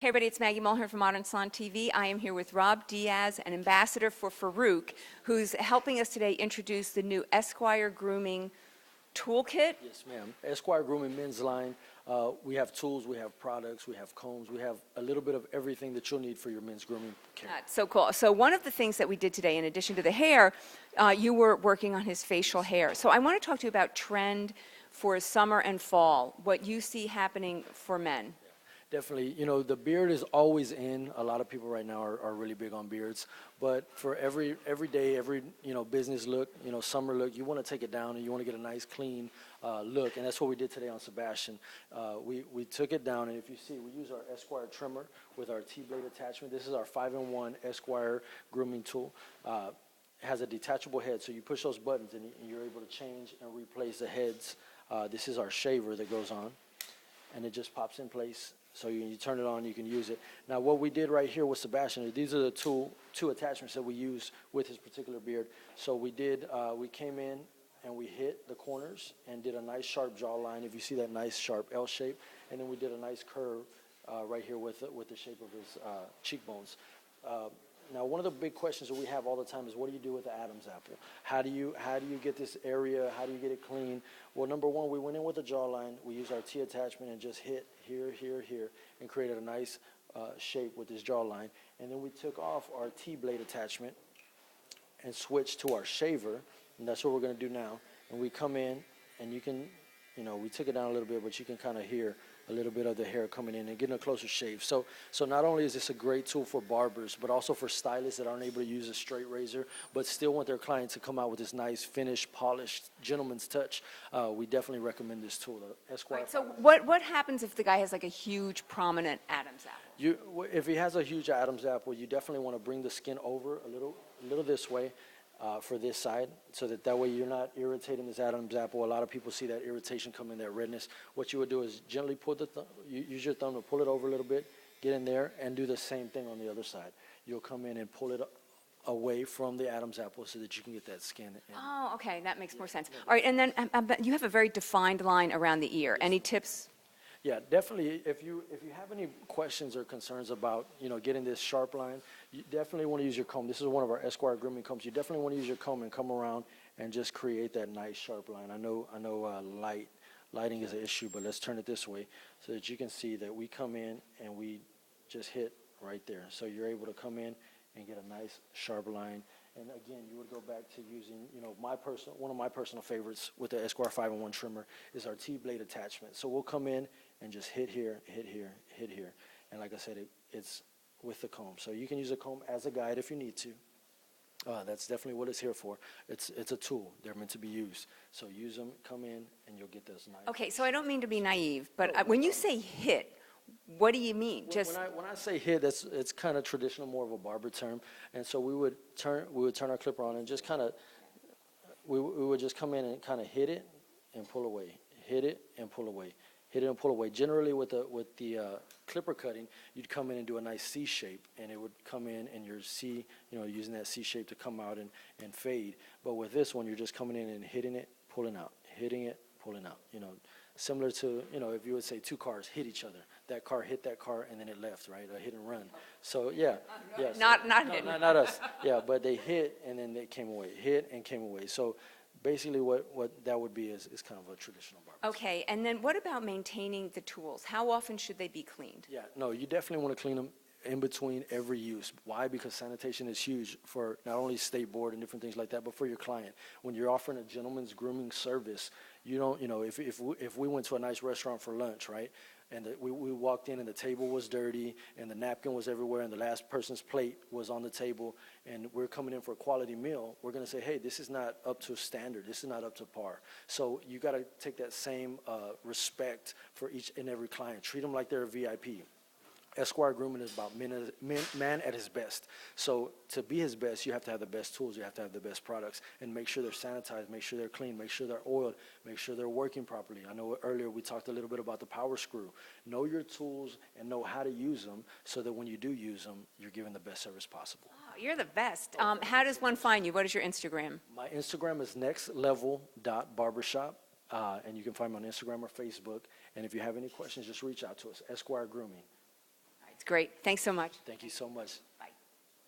Hey everybody, it's Maggie Mulhern from Modern Salon TV. I am here with Rob Diaz, an ambassador for Farouk, who's helping us today introduce the new Esquire Grooming Toolkit. Yes, ma'am. Esquire Grooming men's line. We have tools, we have products, we have combs, we have a little bit of everything that you'll need for your men's grooming care. That's so cool. So one of the things that we did today, in addition to the hair, you were working on his facial hair. So I want to talk to you about trend for summer and fall, what you see happening for men. Definitely, you know, the beard is always in. A lot of people right now are really big on beards, but for every day, every business look, summer look, you want to take it down and you want to get a nice clean look, and that's what we did today on Sebastian. We took it down, and if you see, we use our Esquire trimmer with our T-blade attachment. This is our 5-in-1 Esquire grooming tool. It has a detachable head, so you push those buttons and you're able to change and replace the heads. This is our shaver that goes on, and it just pops in place. So you turn it on, you can use it. Now what we did right here with Sebastian, these are the two attachments that we use with his particular beard. So we came in and we hit the corners and did a nice sharp jawline, if you see that nice sharp L shape, and then we did a nice curve right here with the shape of his cheekbones. Now, one of the big questions that we have all the time is, what do you do with the Adam's apple? How do you get this area? How do you get it clean? Well, number one, we went in with the jawline. We used our T attachment and just hit here, here, here, and created a nice shape with this jawline. And then we took off our T-blade attachment and switched to our shaver, and that's what we're going to do now. And we come in, and you can, we took it down a little bit, but you can kind of hear a little bit of the hair coming in and getting a closer shave. So not only is this a great tool for barbers, but also for stylists that aren't able to use a straight razor, but still want their client to come out with this nice, finished, polished, gentleman's touch. We definitely recommend this tool, the Esquire. Right, so what happens if the guy has like a huge, prominent Adam's apple? If he has a huge Adam's apple, you definitely want to bring the skin over a little this way. For this side, so that way you're not irritating this Adam's apple. A lot of people see that irritation come in, that redness. What you would do is gently pull use your thumb to pull it over a little bit, get in there, and do the same thing on the other side. You'll come in and pull it away from the Adam's apple so that you can get that skin in. Oh, okay, that makes more sense. All right, and then you have a very defined line around the ear. Any tips? Yeah, definitely. If you have any questions or concerns about getting this sharp line, you definitely want to use your comb. This is one of our Esquire grooming combs. You definitely want to use your comb and come around and just create that nice sharp line. I know lighting is an issue, but let's turn it this way so that you can see that we come in and we just hit right there. So you're able to come in and get a nice sharp line. And again, you would go back to using, one of my personal favorites with the Esquire 5-in-1 trimmer is our T-blade attachment. So we'll come in and just hit here, hit here, hit here. And like I said, it's with the comb. So you can use a comb as a guide if you need to. That's definitely what it's here for. It's a tool. They're meant to be used. So use them, come in, and you'll get those nice. Okay, so I don't mean to be naive, but when you say hit, what do you mean? When I say hit, it's kind of traditional, more of a barber term. And so we would turn our clipper on and just kind of we would just come in and kind of hit it and pull away, hit it and pull away, hit it and pull away. Generally, with the clipper cutting, you'd come in and do a nice C shape, and it would come in and your C, using that C shape to come out and fade. But with this one, you're just coming in and hitting it, pulling out, hitting it, pulling out. Similar to, if you would say two cars hit each other. That car hit that car, and then it left, right? A hit and run. So, yeah. So, not us. Yeah, but they hit, and then they came away. Hit and came away. So, basically what that would be is kind of a traditional barber. Okay, and then what about maintaining the tools? How often should they be cleaned? Yeah, no, you definitely want to clean them in between every use. Why? Because sanitation is huge for not only state board and different things like that, but for your client. When you're offering a gentleman's grooming service, you don't, if we went to a nice restaurant for lunch, right, and we walked in and the table was dirty and the napkin was everywhere and the last person's plate was on the table and we're coming in for a quality meal, we're going to say, hey, this is not up to standard. This is not up to par. So you got to take that same respect for each and every client. Treat them like they're a VIP. Esquire Grooming is about man at his best. So to be his best, you have to have the best tools, you have to have the best products, and make sure they're sanitized, make sure they're clean, make sure they're oiled, make sure they're working properly. I know earlier we talked a little bit about the power screw. Know your tools and know how to use them so that when you do use them, you're giving the best service possible. Oh, you're the best. How does one find you? What is your Instagram? My Instagram is nextlevel.barbershop. And you can find me on Instagram or Facebook. And if you have any questions, just reach out to us, Esquire Grooming. Great. Thanks so much. Thank you so much.